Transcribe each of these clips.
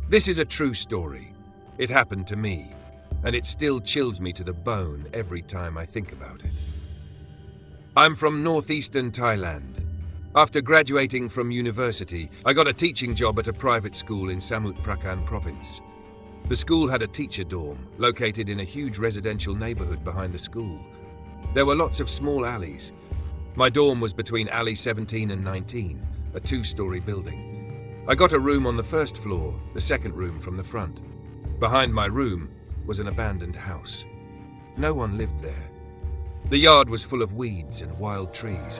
This is a true story. It happened to me, and it still chills me to the bone every time I think about it. I'm from northeastern Thailand. After graduating from university, I got a teaching job at a private school in Samut Prakan province. The school had a teacher dorm, located in a huge residential neighborhood behind the school. There were lots of small alleys. My dorm was between alley 17 and 19, a two-story building. I got a room on the first floor, the second room from the front. Behind my room was an abandoned house. No one lived there. The yard was full of weeds and wild trees.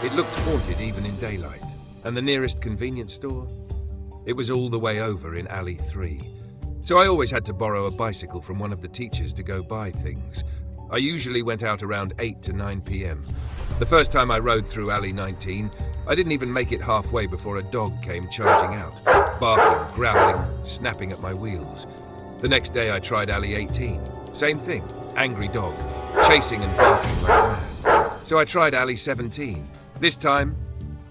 It looked haunted even in daylight. And the nearest convenience store? It was all the way over in alley 3. So I always had to borrow a bicycle from one of the teachers to go buy things. I usually went out around 8 to 9 p.m. The first time I rode through alley 19, I didn't even make it halfway before a dog came charging out, barking, growling, snapping at my wheels. The next day I tried alley 18. Same thing, angry dog, chasing and barking like mad. So I tried alley 17. This time,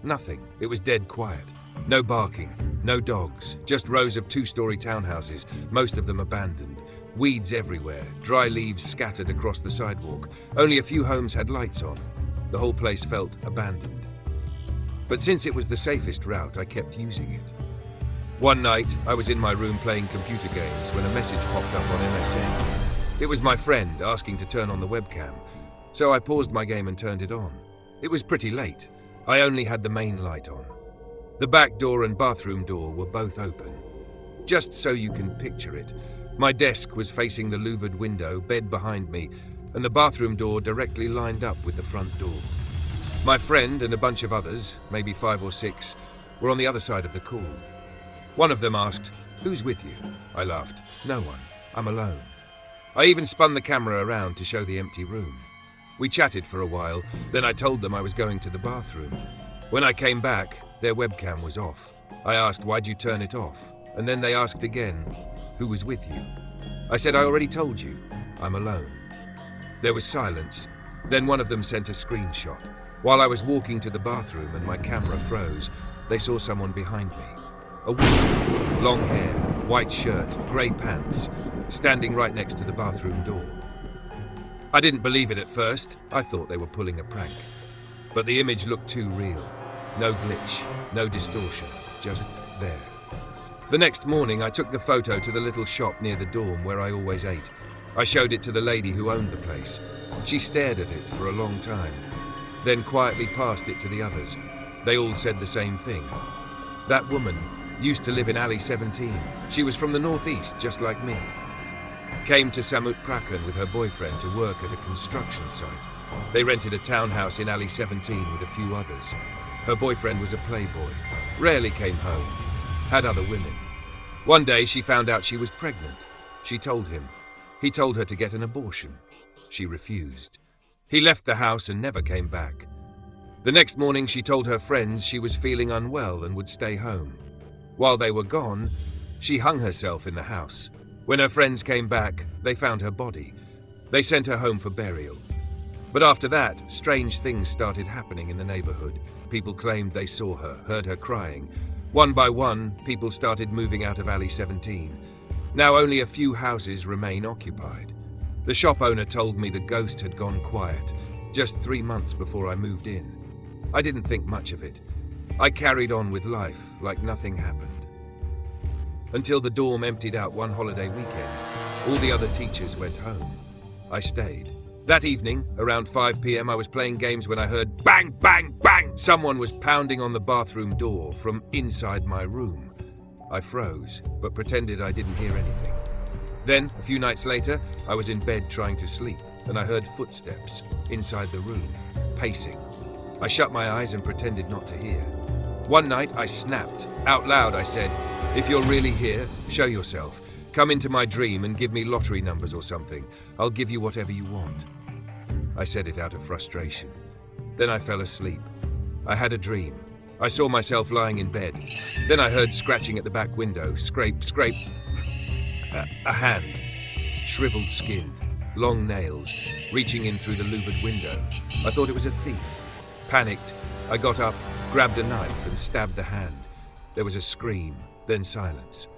nothing. It was dead quiet. No barking, no dogs, just rows of two-story townhouses, most of them abandoned. Weeds everywhere, dry leaves scattered across the sidewalk. Only a few homes had lights on. The whole place felt abandoned. But since it was the safest route, I kept using it. One night, I was in my room playing computer games when a message popped up on MSN. It was my friend asking to turn on the webcam, so I paused my game and turned it on. It was pretty late. I only had the main light on. The back door and bathroom door were both open. Just so you can picture it, my desk was facing the louvered window, bed behind me, and the bathroom door directly lined up with the front door. My friend and a bunch of others, maybe 5 or 6, were on the other side of the call. One of them asked, "Who's with you?" I laughed. "No one. I'm alone." I even spun the camera around to show the empty room. We chatted for a while, then I told them I was going to the bathroom. When I came back, their webcam was off. I asked, "Why'd you turn it off?" And then they asked again, "Who was with you?" I said, "I already told you. I'm alone." There was silence. Then one of them sent a screenshot. While I was walking to the bathroom and my camera froze, they saw someone behind me. A woman, long hair, white shirt, grey pants, standing right next to the bathroom door. I didn't believe it at first. I thought they were pulling a prank. But the image looked too real. No glitch, no distortion, just there. The next morning, I took the photo to the little shop near the dorm where I always ate. I showed it to the lady who owned the place. She stared at it for a long time, then quietly passed it to the others. They all said the same thing. That woman used to live in alley 17. She was from the northeast, just like me. Came to Samut Prakan with her boyfriend to work at a construction site. They rented a townhouse in alley 17 with a few others. Her boyfriend was a playboy, rarely came home, had other women. One day she found out she was pregnant. She told him. He told her to get an abortion. She refused. He left the house and never came back. The next morning she told her friends she was feeling unwell and would stay home. While they were gone, she hung herself in the house. When her friends came back, they found her body. They sent her home for burial. But after that, strange things started happening in the neighborhood. People claimed they saw her, heard her crying. One by one, people started moving out of alley 17. Now only a few houses remain occupied. The shop owner told me the ghost had gone quiet, just 3 months before I moved in. I didn't think much of it. I carried on with life like nothing happened. Until the dorm emptied out one holiday weekend. All the other teachers went home. I stayed. That evening, around 5 p.m, I was playing games when I heard bang, bang, bang! Someone was pounding on the bathroom door from inside my room. I froze, but pretended I didn't hear anything. Then, a few nights later, I was in bed trying to sleep, and I heard footsteps inside the room, pacing. I shut my eyes and pretended not to hear. One night, I snapped. Out loud, I said, "If you're really here, show yourself. Come into my dream and give me lottery numbers or something. I'll give you whatever you want." I said it out of frustration. Then I fell asleep. I had a dream. I saw myself lying in bed. Then I heard scratching at the back window. Scrape, scrape. A hand. Shriveled skin. Long nails. Reaching in through the louvered window. I thought it was a thief. Panicked, I got up, grabbed a knife and stabbed the hand. There was a scream, then silence.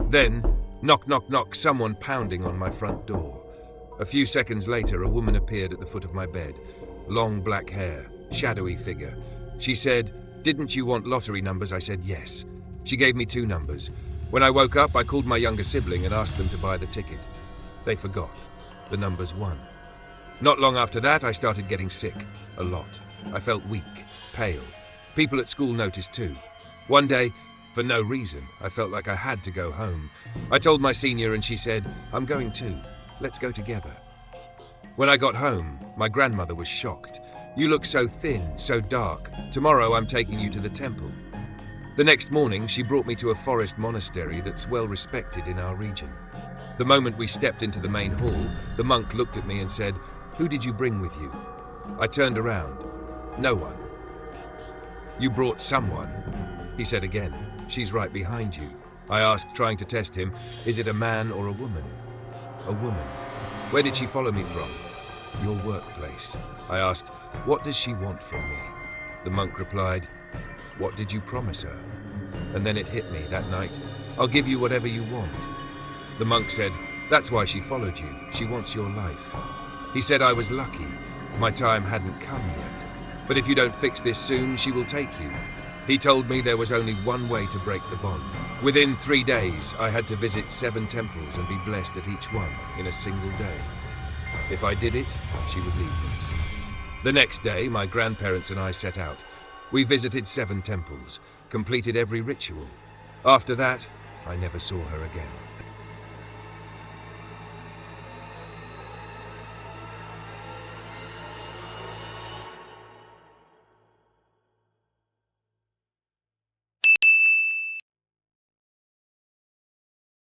Then, knock, knock, knock, someone pounding on my front door. A few seconds later, a woman appeared at the foot of my bed. Long black hair, shadowy figure. She said, "Didn't you want lottery numbers?" I said yes. She gave me 2 numbers. When I woke up, I called my younger sibling and asked them to buy the ticket. They forgot. The numbers won. Not long after that, I started getting sick. A lot. I felt weak, pale. People at school noticed too. One day, for no reason, I felt like I had to go home. I told my senior and she said, "I'm going too. Let's go together." When I got home, my grandmother was shocked. "You look so thin, so dark. Tomorrow I'm taking you to the temple." The next morning, she brought me to a forest monastery that's well respected in our region. The moment we stepped into the main hall, the monk looked at me and said, "Who did you bring with you?" I turned around. No one. "You brought someone," he said again. "She's right behind you." I asked, trying to test him, "Is it a man or a woman?" "A woman." "Where did she follow me from?" "Your workplace." I asked, "What does she want from me?" The monk replied, "What did you promise her?" And then it hit me that night. "I'll give you whatever you want." The monk said, "That's why she followed you. She wants your life." He said I was lucky. My time hadn't come yet. "But if you don't fix this soon, she will take you." He told me there was only one way to break the bond. Within 3 days, I had to visit 7 temples and be blessed at each one in a single day. If I did it, she would leave me. The next day, my grandparents and I set out. We visited 7 temples, completed every ritual. After that, I never saw her again.